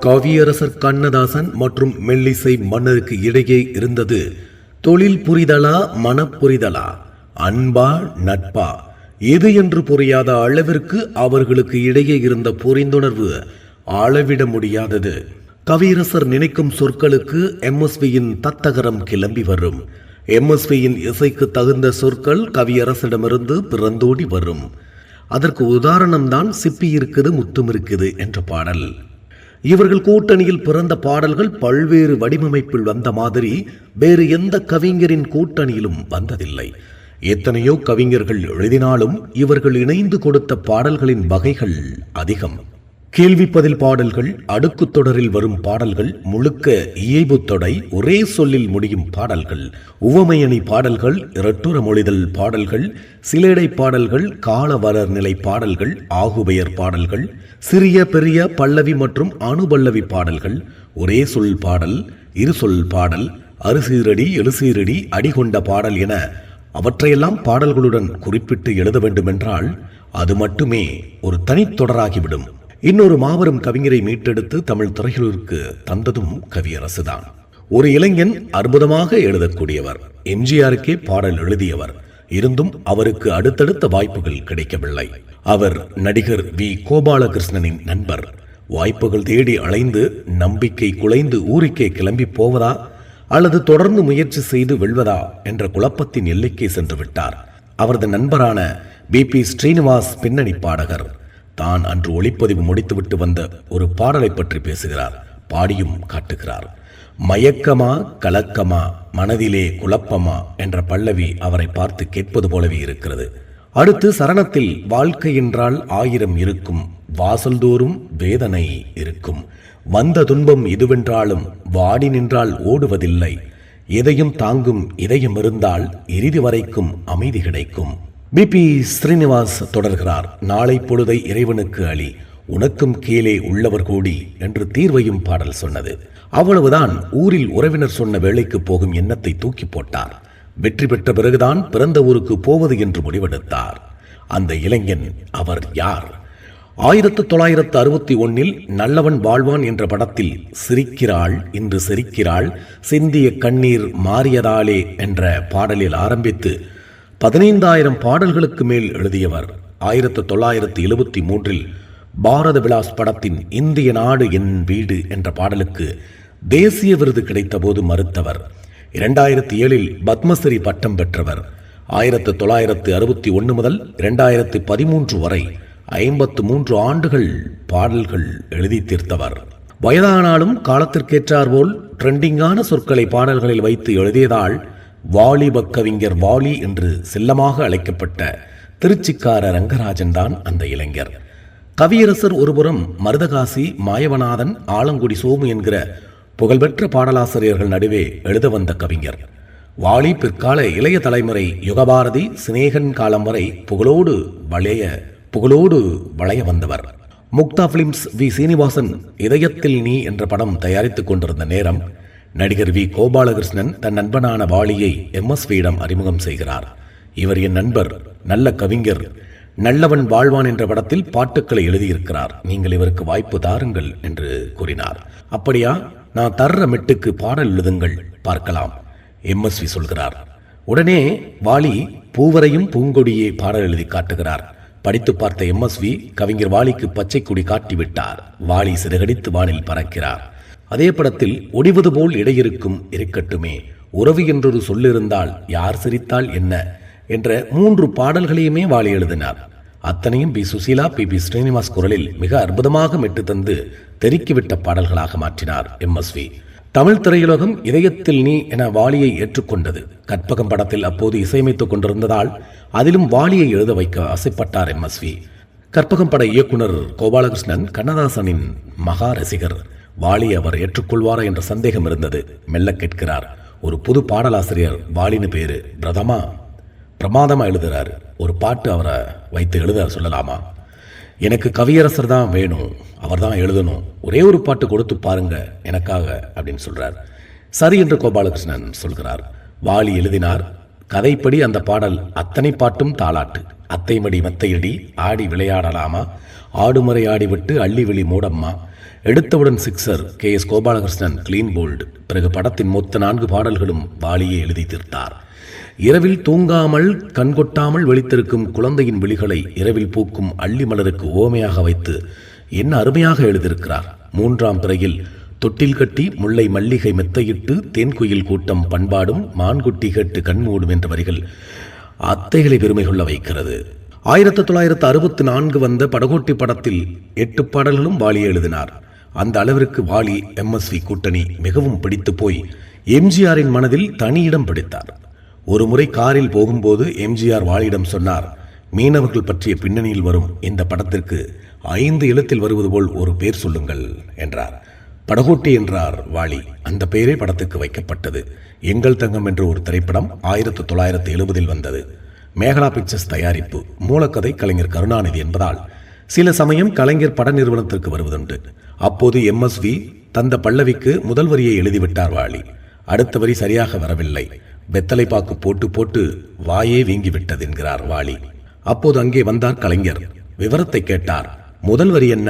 கவியரசர் கண்ணதாசன் மற்றும் மெல்லிசை மன்னருக்கு இடையே இருந்தது தொழில் புரிதலா மனப்புரிதலா, அன்பா நட்பா, எது என்று புரியாத அளவிற்கு அவர்களுக்கு இடையே இருந்த புரிந்துணர்வு அளவிட முடியாதது. கவியரசர் நினைக்கும் சொற்களுக்கு எம்எஸ்வியின் தத்தகரம் கிளம்பி வரும். எம்எஸ்வியின் இசைக்கு தகுந்த சொற்கள் கவியரசிடமிருந்து பிறந்தோடி வரும். அதற்கு உதாரணம்தான் சிப்பி இருக்குது முத்தும் இருக்குது என்ற பாடல். இவர்கள் கூட்டணியில் பிறந்த பாடல்கள் பல்வேறு வடிவமைப்பில் வந்த மாதிரி வேறு எந்த கவிஞரின் கூட்டணியிலும் வந்ததில்லை. எத்தனையோ கவிஞர்கள் எழுதினாலும் இவர்கள் இணைந்து கொடுத்த பாடல்களின் வகைகள் அதிகம். கேள்வி பதில் பாடல்கள், அடுக்கு தொடரில் வரும் பாடல்கள், முழுக்க இயைபு தொடை, ஒரே சொல்லில் முடியும் பாடல்கள், உவமையணி பாடல்கள், இரட்டுற மொழிதல் பாடல்கள், சிலேடை பாடல்கள், காலவரர் நிலை பாடல்கள், ஆகுபெயர் பாடல்கள், சிறிய பெரிய பல்லவி மற்றும் அணுபல்லவி பாடல்கள், ஒரே சொல் பாடல், இரு சொல் பாடல், அறுசீரடி எழுசீரடி அடிகொண்ட பாடல் என அவற்றையெல்லாம் பாடல்களுடன் குறிப்பிட்டு எழுத வேண்டுமென்றால் அது மட்டுமே ஒரு தனித்தொடராகிவிடும். இன்னொரு மாபெரும் கவிஞரை மீட்டெடுத்து தமிழ் திரையுலகிற்கு தந்ததும் கவியரசுதான். ஒரு இளைஞன் அற்புதமாக எழுதக்கூடியவர், எம்ஜிஆருக்கே பாடல் எழுதியவர். இருந்தும் அவருக்கு அடுத்தடுத்த வாய்ப்புகள் கிடைக்கவில்லை. அவர் நடிகர் வி கோபாலகிருஷ்ணனின் நண்பர். வாய்ப்புகள் தேடி அலைந்து நம்பிக்கை குலைந்து ஊருக்கே கிளம்பி போவதா அல்லது தொடர்ந்து முயற்சி செய்து வெல்வதா என்ற குழப்பத்தின் எல்லைக்கே சென்று விட்டார். அவரது நண்பரான பி ஸ்ரீனிவாஸ் பின்னணி பாடகர் தான் அன்று ஒளிப்பதிவு முடித்துவிட்டு வந்த ஒரு பாடலை பற்றி பேசுகிறார், பாடியும் காட்டுகிறார். மயக்கமா கலக்கமா மனதிலே குழப்பமா என்ற பல்லவி அவரை பார்த்து கேட்பது போலவே இருக்கிறது. அடுத்து சரணத்தில் வாழ்க்கை என்றால் 1000 இருக்கும், வாசல்தோறும் வேதனை இருக்கும், வந்த துன்பம் இதுவென்றாலும் வாடி நின்றால் ஓடுவதில்லை, எதையும் தாங்கும் இதயம் இருந்தால் இறுதி வரைக்கும் அமைதி கிடைக்கும். பி ஸ்ரீனிவாஸ் தொடர்கிறார். நாளை பொழுதை இறைவனுக்கு அழி, உனக்கும் கீழே உள்ளவர் கூடி என்று தீர்வையும் பாடல் சொன்னது. அவ்வளவுதான். ஊரில் உறவினர் சொன்ன வேலைக்கு போகும் எண்ணத்தை தூக்கி போட்டார். வெற்றி பெற்ற பிறகுதான் பிறந்த ஊருக்கு போவது என்று முடிவெடுத்தார். அந்த இளைஞன் அவர் யார்? 1961 நல்லவன் வாழ்வான் என்ற படத்தில் சிரிக்கிறாள் இன்று சிரிக்கிறாள், சிந்திய கண்ணீர் மாறியதாலே என்ற பாடலில் ஆரம்பித்து 15,000 பாடல்களுக்கு மேல் எழுதியவர். 1973 பாரத விலாஸ் படத்தின் இந்திய நாடு என் வீடு என்ற பாடலுக்கு தேசிய விருது கிடைத்த போது மறுத்தவர். 2007 பத்மஸ்ரீ பட்டம் பெற்றவர். 1961 முதல் 2013 வரை 53 ஆண்டுகள் பாடல்கள் எழுதி தீர்த்தவர். வயதானாலும் காலத்திற்கேற்றார் போல் ட்ரெண்டிங்கான சொற்களை பாடல்களில் வைத்து எழுதியதால் வாலிப கவிஞர் வாலி என்று செல்லமாக அழைக்கப்பட்ட திருச்சிக்கார ரங்கராஜன் தான் அந்த இளைஞர். கவியரசர் ஒருபுறம், மருதகாசி, மாயவநாதன், ஆலங்குடி சோமு என்கிற புகழ்பெற்ற பாடலாசிரியர்கள் நடுவே எழுத வந்த கவிஞர் வாலி. பிற்கால இளைய தலைமுறை யுகபாரதி, சினேகன் காலம் வரை புகழோடு வளைய வந்தவர். முக்தா பிலிம்ஸ் வி சீனிவாசன் இதயத்தில் நீ என்ற படம் தயாரித்துக் கொண்டிருந்த நேரம் நடிகர் வி கோபாலகிருஷ்ணன் தன் நண்பனான வாலியை எம்எஸ்வியிடம் அறிமுகம் செய்கிறார். இவர் என் நண்பர், நல்ல கவிஞர், நல்லவன் வாழ்வான் என்ற படத்தில் பாட்டுக்களை எழுதியிருக்கிறார், நீங்கள் இவருக்கு வாய்ப்பு தாருங்கள் என்று கூறினார். அப்படியா, நான் தர்ற மெட்டுக்கு பாடல் எழுதுங்கள் பார்க்கலாம், எம்எஸ்வி சொல்கிறார். உடனே வாலி பூவரையும் பூங்கொடியே பாடல் எழுதி காட்டுகிறார். படித்து பார்த்த எம்எஸ்வி கவிஞர் வாலிக்கு பச்சை கொடி காட்டிவிட்டார். வாலி சிறகடித்து வானில் பறக்கிறார். அதே படத்தில் ஒடிவது போல் இடையிருக்கும் இருக்கட்டுமே, உறவு என்றொரு சொல்லிருந்தால் யார் சிரித்தால் என்ன என்ற 3 பாடல்களையுமே வாலி எழுதினார். அத்தனையும் பி சுசீலா, பி ஸ்ரீனிவாஸ் குரலில் மிக அற்புதமாக மெட்டு தந்து தெறிக்கிவிட்ட பாடல்களாக மாற்றினார் எம்எஸ்வி. தமிழ் திரையுலகம் இதயத்தில் நீ என வாலியை ஏற்றுக்கொண்டது. கற்பகம் படத்தில் அப்போது இசையமைத்துக் கொண்டிருந்ததால் அதிலும் வாலியை எழுத வைக்க ஆசைப்பட்டார் எம்எஸ்வி. கற்பகம் பட இயக்குனர் கோபாலகிருஷ்ணன் கண்ணதாசனின் மகா ரசிகர். வாலி அவர் ஏற்றுக்கொள்வாரா என்ற சந்தேகம் இருந்தது. மெல்ல கேட்கிறார். ஒரு புது பாடலாசிரியர், வாலின்னு பேரு, பிரமாதமா எழுதுறாரு, ஒரு பாட்டு அவரை வைத்து எழுத சொல்லலாமா? எனக்கு கவியரசர் தான் வேணும், அவர் தான் எழுதணும், ஒரே ஒரு பாட்டு கொடுத்து பாருங்க எனக்காக அப்படின்னு சொல்றார். சரி என்று கோபாலகிருஷ்ணன் சொல்கிறார். வாலி எழுதினார். கதைப்படி அந்த பாடல் அத்தனை பாட்டும் தாலாட்டு. அத்தைமடி மெத்தையடி, ஆடி விளையாடலாமா, ஆடுமுறை ஆடிவிட்டு அள்ளி வெளி மூடம்மா, எடுத்தவுடன் sixer, KS Gopalakrishnan clean bowled. பிறகு படத்தின் மொத்த 4 பாடல்களும் வாலியே எழுதி தீர்த்தார். இரவில் தூங்காமல் கண்கொட்டாமல் வெளித்திருக்கும் குழந்தையின் விழிகளை இரவில் பூக்கும் அள்ளி மலருக்கு ஓமையாக வைத்து என்ன அருமையாக எழுதியிருக்கிறார். 3ஆம் பிறையில் தொட்டில் கட்டி முல்லை மல்லிகை மெத்தையிட்டு தேன்குயில் கூட்டம் பண்பாடும் மான்குட்டி கேட்டு கண்மூடும் என்ற வரிகள் அத்தைகளை பெருமை கொள்ள வைக்கிறது. 1964 வந்த படகோட்டி படத்தில் 8 பாடல்களும் வாலி எழுதினார். அந்த அளவிற்கு வாலி MSV கூட்டணி மிகவும் பிடித்து போய் எம்ஜிஆரின் மனதில் தனியிடம் பிடித்தார். ஒரு முறை காரில் போகும்போது எம்ஜிஆர் வாலியிடம் சொன்னார், மீனவர்கள் பற்றிய பின்னணியில் வரும் இந்த படத்திற்கு 5 எழுத்தில் வருவது போல் ஒரு பேர் சொல்லுங்கள் என்றார். படகோட்டி என்றார் வாலி. அந்த பெயரே படத்துக்கு வைக்கப்பட்டது. எங்கள் தங்கம் என்ற ஒரு திரைப்படம் 1970 வந்தது. மேகலா பிக்சர்ஸ் தயாரிப்பு. மூலக்கதை கலைஞர் கருணாநிதி என்பதால் சில சமயம் கலைஞர் பட நிறுவனத்திற்கு வருவதுண்டு. அப்போது MSV தந்த பல்லவிக்கு முதல் வரியை எழுதிவிட்டார் வாலி. அடுத்த வரி சரியாக வரவில்லை. வெத்தலை பாக்கு போட்டு போட்டு வாயே வீங்கிவிட்டது என்கிறார் வாலி. அப்போது அங்கே வந்தார் கலைஞர். விவரத்தை கேட்டார். முதல் வரி என்ன?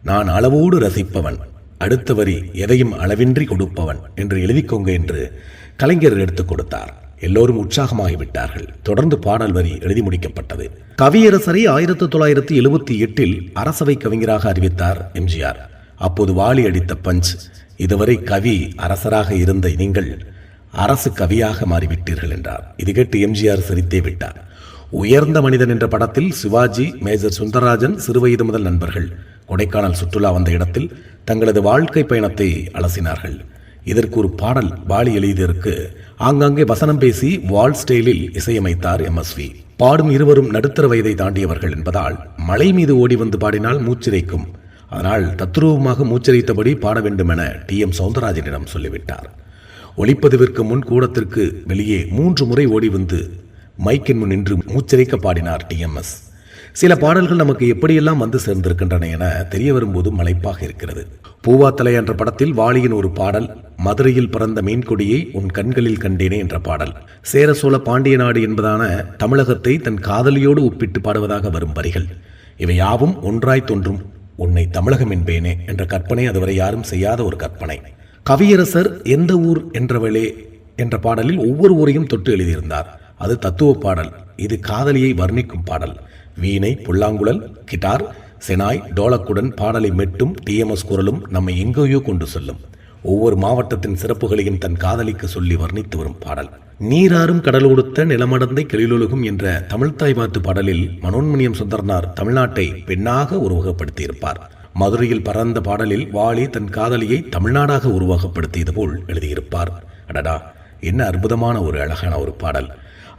நான் அளவோடு ரசிப்பவன், அடுத்த வரி எதையும் அளவின்றி கொடுப்பவன் என்று எழுதிக்கோங்க என்று கலைஞர் எடுத்துக் கொடுத்தார். எல்லோரும் உற்சாகமாகிவிட்டார்கள். தொடர்ந்து பாடல் வரி எழுதி முடிக்கப்பட்டது. கவியரசரை 1978 அரசவை கவிஞராக அறிவித்தார் எம்ஜிஆர். அப்போது வாலி அடித்த பஞ்ச், இதுவரை கவி அரசராக இருந்த நீங்கள் அரசு கவியாக மாறிவிட்டீர்கள் என்றார். இது கேட்டு எம்ஜிஆர் சிரித்தே விட்டார். உயர்ந்த மனிதன் என்ற படத்தில் சிவாஜி, மேஜர் சுந்தரராஜன் சிறுவயது முதல் நண்பர்கள். கொடைக்கானல் சுற்றுலா வந்த இடத்தில் தங்களது வாழ்க்கை பயணத்தை அலசினார்கள். இதற்கு ஒரு பாடல் வாலி எழுதியதற்கு ஆங்காங்கே வசனம் பேசி வால் ஸ்டைலில் இசையமைத்தார் MSV. பாடும் இருவரும் நடுத்தர வயதை தாண்டியவர்கள் என்பதால் மலை மீது ஓடி வந்து பாடினால் மூச்சிரைக்கும். அதனால் தத்ரூபமாக மூச்சரித்தபடி பாட வேண்டும் என TM சௌந்தரராஜனிடம் சொல்லிவிட்டார். ஒளிப்பதிவிற்கு முன் கூடத்திற்கு வெளியே 3 முறை ஓடி வந்து மைக்கின் முன் நின்று மூச்சரிக்க பாடினார் TMS. சில பாடல்கள் நமக்கு எப்படியெல்லாம் வந்து சேர்ந்திருக்கின்றன என தெரிய வரும்போது மலைப்பாக இருக்கிறது. பூவாத்தலை என்ற படத்தில் வாலியின் ஒரு பாடல், மதுரையில் பிறந்த மீன்கொடியை உன் கண்களில் கண்டேனே என்ற பாடல். சேர சோழ பாண்டிய நாடு என்பதான தமிழகத்தை தன் காதலியோடு ஒப்பிட்டு பாடுவதாக வரும் வரிகள். இவை யாவும் ஒன்றாய் தோன்றும் உன்னை தமிழகம் என்பேனே என்ற கற்பனை அதுவரை யாரும் செய்யாத ஒரு கற்பனை. கவியரசர் எந்த ஊர் என்றவளே என்ற பாடலில் ஒவ்வொரு ஊரையும் தொட்டு எழுதியிருந்தார். அது தத்துவ பாடல். இது காதலியை வர்ணிக்கும் பாடல். வீணை, புல்லாங்குழல், கிட்டார், செனாய், டோலக்குடன் பாடலை மெட்டும் TMS குரலும் நம்மை எங்கேயோ கொண்டு செல்லும். ஒவ்வொரு மாவட்டத்தின் சிறப்புகளையும் தன் காதலிக்கு சொல்லி வர்ணித்து வரும் பாடல். நீராறும் கடலோடுத்த நிலமடந்தை கிளிலொழுகும் என்ற தமிழ்த்தாய் பாட்டு பாடலில் மனோன்மணியம் சுந்தரனார் தமிழ்நாட்டை பெண்ணாக உருவகப்படுத்தியிருப்பார். மதுரையில் பறந்த பாடலில் வாலி தன் காதலியை தமிழ்நாடாக உருவகப்படுத்தியது போல் எழுதியிருப்பார். அடடா, என்ன அற்புதமான ஒரு அழகான ஒரு பாடல்.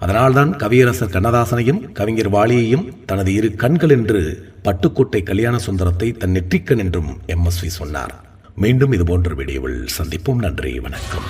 அதனால்தான் கவியரசர் கண்ணதாசனையும் கவிஞர் வாலியையும் தனது 2 கண்கள் என்று பட்டுக்கோட்டை கல்யாண சுந்தரத்தை தன் நெற்றிக்கண் என்றும் MSV சொன்னார். மீண்டும் இதுபோன்ற வீடியோவில் சந்திப்போம். நன்றி, வணக்கம்.